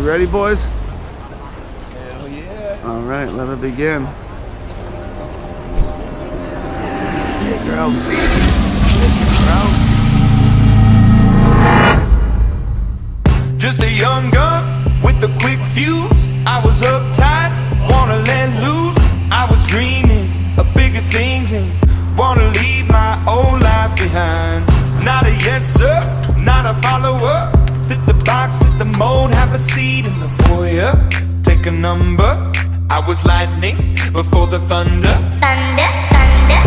ready, boys? Hell yeah. All right, let it begin. Okay, girl. Just a young gun with a quick fuse. I was uptight, wanna let loose. I was dreaming of bigger things and wanna leave my old life behind. Not a yes sir, not a follower. Fit the box, fit the mold, have a seat in the foyer. Take a number. I was lightning before the thunder. Thunder, thunder,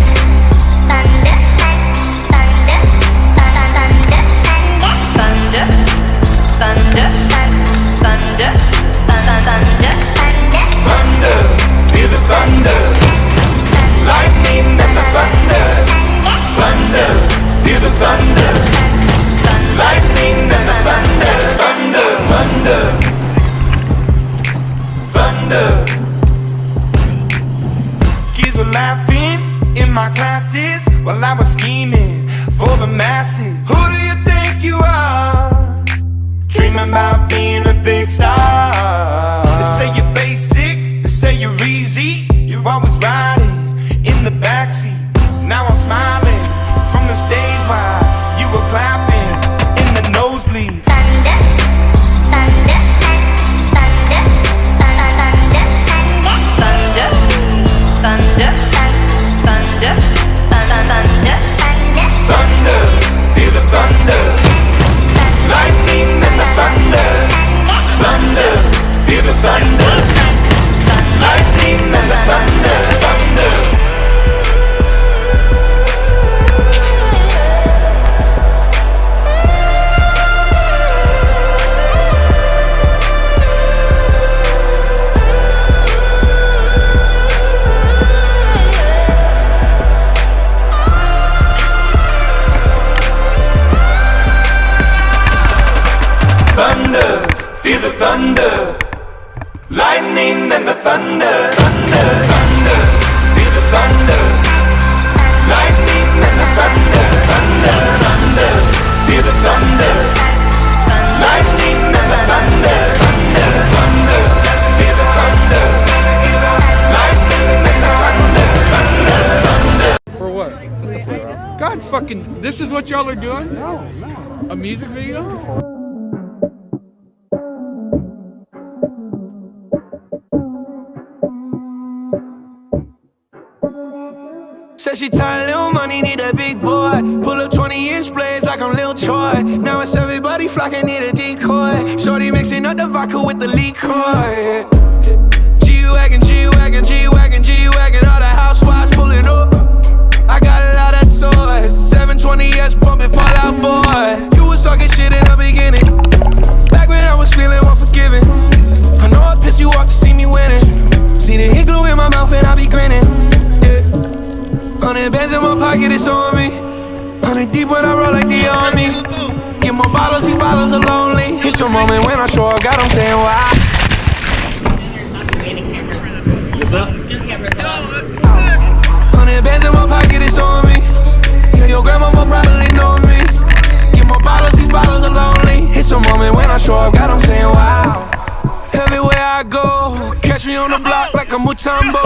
thunder, thunder, thunder, thunder, thunder, thunder, thunder, thunder, feel the thunder. Lightning and the thunder. Thunder, feel the thunder. Lightning and the thunder. Thunder, thunder, thunder. Kids were laughing in my classes while I was scheming for the masses. Who do you think you are? Dreaming about being a big star. They say you're basic, they say you're easy. You're always riding in the backseat. Now I'm smiling from the stage while you were clapping in the nosebleeds. thunder, thunder, thunder, thunder, thunder, thunder, thunder, thunder, Thunder, feel the thunder. Lightning and the thunder. Thunder, feel the thunder. Lightning and the thunder. Thunder. Thunder, feel the thunder. Lightning and the thunder. Thunder, thunder, feel the thunder. Lightning and the thunder. Thunder, thunder, feel the thunder. Lightning and the thunder. Thunder, thunder, feel the thunder. Lightning and the thunder. Thunder, thunder. For what? God fucking, this is what y'all are doing? No. A music video? Said she tired, little money, need a big boy. Pull up 20-inch blades like I'm Lil Troy. Now it's everybody flocking, need a decoy. Shorty mixing up the vodka with the liquor. G-Wagon, G-Wagon, G-Wagon, G-Wagon. All the housewives pulling up. I got a lot of toys. 720S pumping Fall Out Boy. You was talking shit in the beginning. Back when I was feeling unforgiving. I know I pissed you off to see me winning. See the hit glue in my mouth and I be grinning. 100 bands in my pocket, it's on me. 100 deep when I roll like the army. Get more bottles, these bottles are lonely. It's a moment when I show up, got them saying why. What's up? 100 bands in my pocket, it's on me. Yeah, your grandma will probably know me. Get more bottles, these bottles are lonely. It's a moment when I show up, got them saying wow. Everywhere I go, catch me on the block like a Mutombo.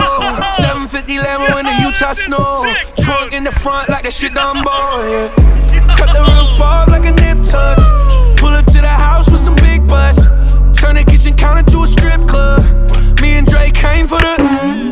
750 Lambo in the Utah snow. Trunk in the front like that shit Dumbo, yeah. Cut the roof off like a nip tuck. Pull up to the house with some big butts. Turn the kitchen counter to a strip club. Me and Dre came for the.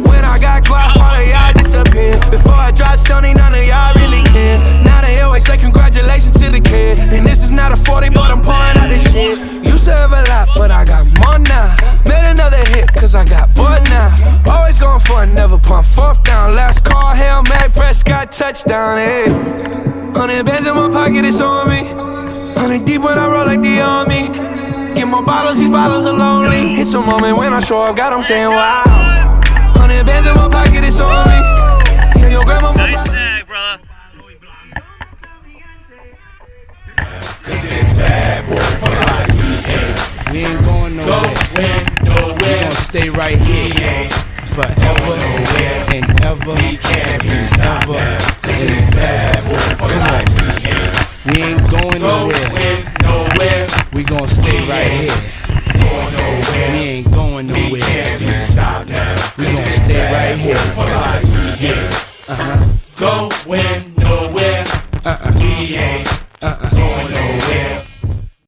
When I got guap, all of y'all disappeared. Before I dropped Sony, none of y'all really care. Now they always say congratulations to the kid. And this is not a 40, but I'm pouring out this shit. Used to have a lot, but I got more now. Made another hit, cause I got bored now. Always going for it, never pump fourth down. Last call, Hail Mary, Prescott, touchdown, hey. 100 bands in my pocket, it's on me. 100 deep when I roll like the army. Get more bottles, these bottles are lonely. It's a moment when I show up, got them saying wow. 100 bands in my pocket, it's on me. Yeah, your grandma. Nice tag, brother. Cause it's bad boy fly, We ain't going nowhere. We gon' stay right here forever and ever We can't be and stopped ever. now. Cause it's bad boy fly, We ain't going nowhere. nowhere. We gon' stay right here. Going nowhere. We ain't